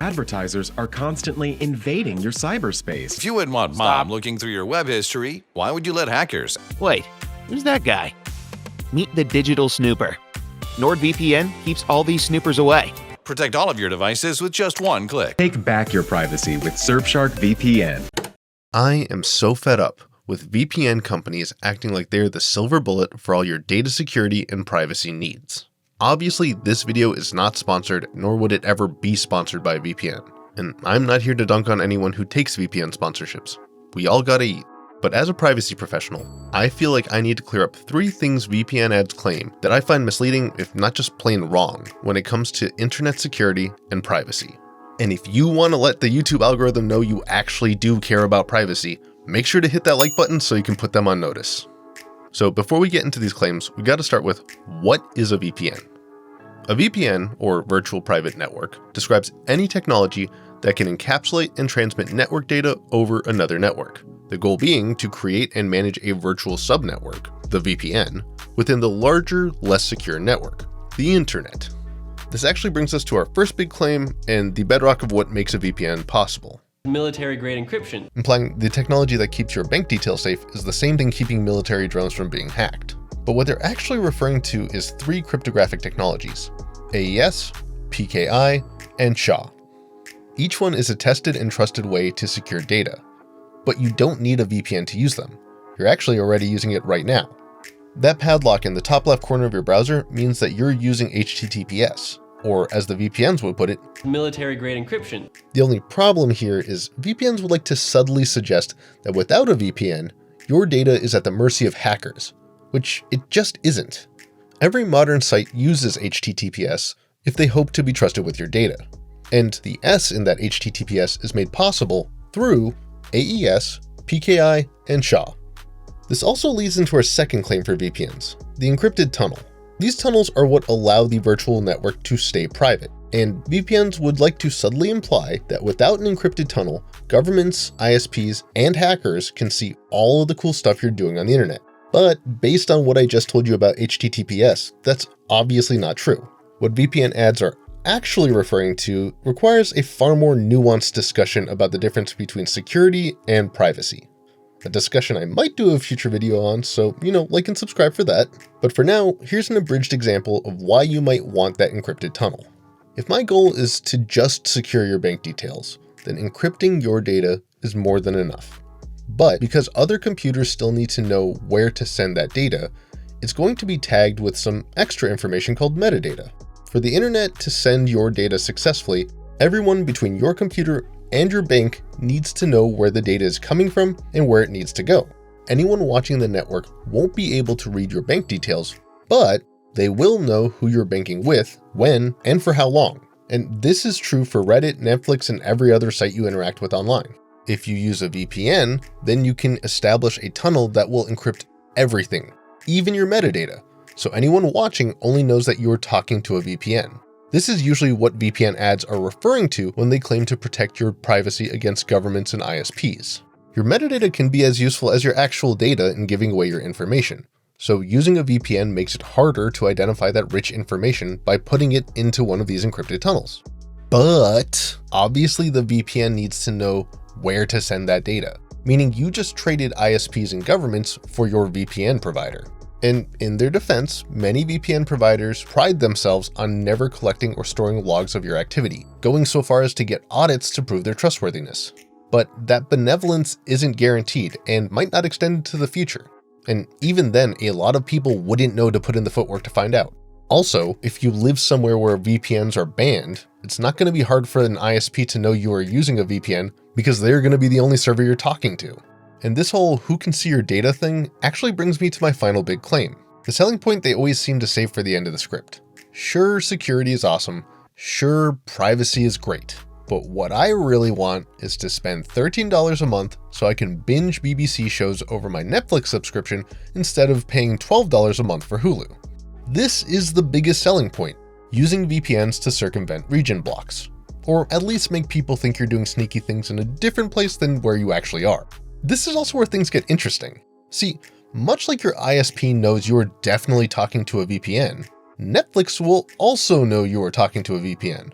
Advertisers are constantly invading your cyberspace. If you wouldn't want Mom looking through your web history, why would you let hackers? Wait, who's that guy? Meet the digital snooper. NordVPN keeps all these snoopers away. Protect all of your devices with just one click. Take back your privacy with Surfshark VPN. I am so fed up with VPN companies acting like they're the silver bullet for all your data security and privacy needs. Obviously, this video is not sponsored, nor would it ever be sponsored by a VPN. And I'm not here to dunk on anyone who takes VPN sponsorships. We all gotta eat. But as a privacy professional, I feel like I need to clear up 3 things VPN ads claim that I find misleading, if not just plain wrong, when it comes to internet security and privacy. And if you want to let the YouTube algorithm know you actually do care about privacy, make sure to hit that like button so you can put them on notice. So before we get into these claims, we got to start with, what is a VPN? A VPN, or virtual private network, describes any technology that can encapsulate and transmit network data over another network. The goal being to create and manage a virtual subnetwork, the VPN, within the larger, less secure network, the internet. This actually brings us to our first big claim and the bedrock of what makes a VPN possible. Military grade encryption. Implying the technology that keeps your bank details safe is the same thing keeping military drones from being hacked. But what they're actually referring to is 3 cryptographic technologies: AES, PKI, and SHA. Each one is a tested and trusted way to secure data, but you don't need a VPN to use them. You're actually already using it right now. That padlock in the top left corner of your browser means that you're using HTTPS, or as the VPNs would put it, military grade encryption. The only problem here is VPNs would like to subtly suggest that without a VPN, your data is at the mercy of hackers, which it just isn't. Every modern site uses HTTPS if they hope to be trusted with your data. And the S in that HTTPS is made possible through AES, PKI, and SHA. This also leads into our second claim for VPNs, the encrypted tunnel. These tunnels are what allow the virtual network to stay private, and VPNs would like to subtly imply that without an encrypted tunnel, governments, ISPs, and hackers can see all of the cool stuff you're doing on the internet. But based on what I just told you about HTTPS, that's obviously not true. What VPN ads are actually referring to requires a far more nuanced discussion about the difference between security and privacy. A discussion I might do a future video on, so like and subscribe for that. But for now, here's an abridged example of why you might want that encrypted tunnel. If my goal is to just secure your bank details, then encrypting your data is more than enough. But because other computers still need to know where to send that data, it's going to be tagged with some extra information called metadata. For the internet to send your data successfully, everyone between your computer and your bank needs to know where the data is coming from and where it needs to go. Anyone watching the network won't be able to read your bank details, but they will know who you're banking with, when, and for how long. And this is true for Reddit, Netflix, and every other site you interact with online. If you use a VPN, then you can establish a tunnel that will encrypt everything, even your metadata, so anyone watching only knows that you're talking to a VPN. This is usually what VPN ads are referring to when they claim to protect your privacy against governments and ISPs. Your metadata can be as useful as your actual data in giving away your information, so using a VPN makes it harder to identify that rich information by putting it into one of these encrypted tunnels. But obviously the VPN needs to know where to send that data, meaning you just traded ISPs and governments for your VPN provider. And in their defense, many VPN providers pride themselves on never collecting or storing logs of your activity, going so far as to get audits to prove their trustworthiness. But that benevolence isn't guaranteed and might not extend into the future. And even then, a lot of people wouldn't know to put in the footwork to find out. Also, if you live somewhere where VPNs are banned, it's not going to be hard for an ISP to know you are using a VPN because they're going to be the only server you're talking to. And this whole who can see your data thing actually brings me to my final big claim, the selling point they always seem to save for the end of the script. Sure, security is awesome. Sure, privacy is great. But what I really want is to spend $13 a month so I can binge BBC shows over my Netflix subscription instead of paying $12 a month for Hulu. This is the biggest selling point, using VPNs to circumvent region blocks, or at least make people think you're doing sneaky things in a different place than where you actually are. This is also where things get interesting. See, much like your ISP knows you're definitely talking to a VPN, Netflix will also know you are talking to a VPN.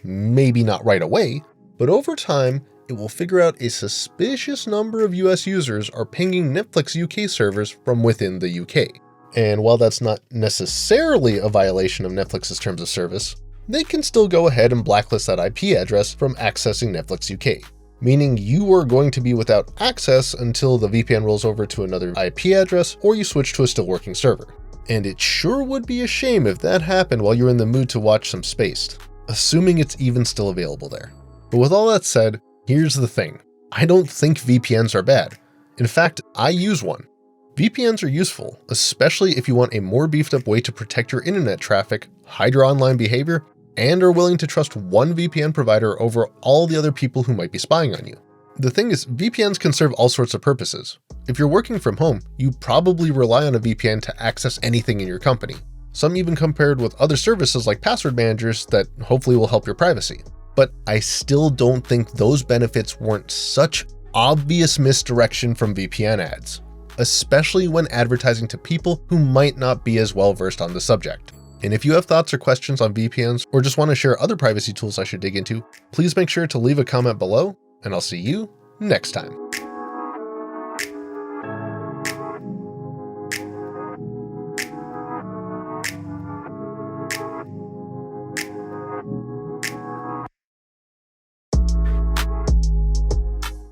maybe not right away, but over time, it will figure out a suspicious number of US users are pinging Netflix UK servers from within the UK. And while that's not necessarily a violation of Netflix's terms of service, they can still go ahead and blacklist that IP address from accessing Netflix UK, meaning you are going to be without access until the VPN rolls over to another IP address or you switch to a still working server. And it sure would be a shame if that happened while you're in the mood to watch some Spaced, assuming it's even still available there. But with all that said, here's the thing. I don't think VPNs are bad. In fact, I use one. VPNs are useful, especially if you want a more beefed up way to protect your internet traffic, hide your online behavior, and are willing to trust one VPN provider over all the other people who might be spying on you. The thing is, VPNs can serve all sorts of purposes. If you're working from home, you probably rely on a VPN to access anything in your company. Some even come paired with other services like password managers that hopefully will help your privacy. But I still don't think those benefits warrant such obvious misdirection from VPN ads, especially when advertising to people who might not be as well versed on the subject. And if you have thoughts or questions on VPNs or just want to share other privacy tools I should dig into, please make sure to leave a comment below, and I'll see you next time.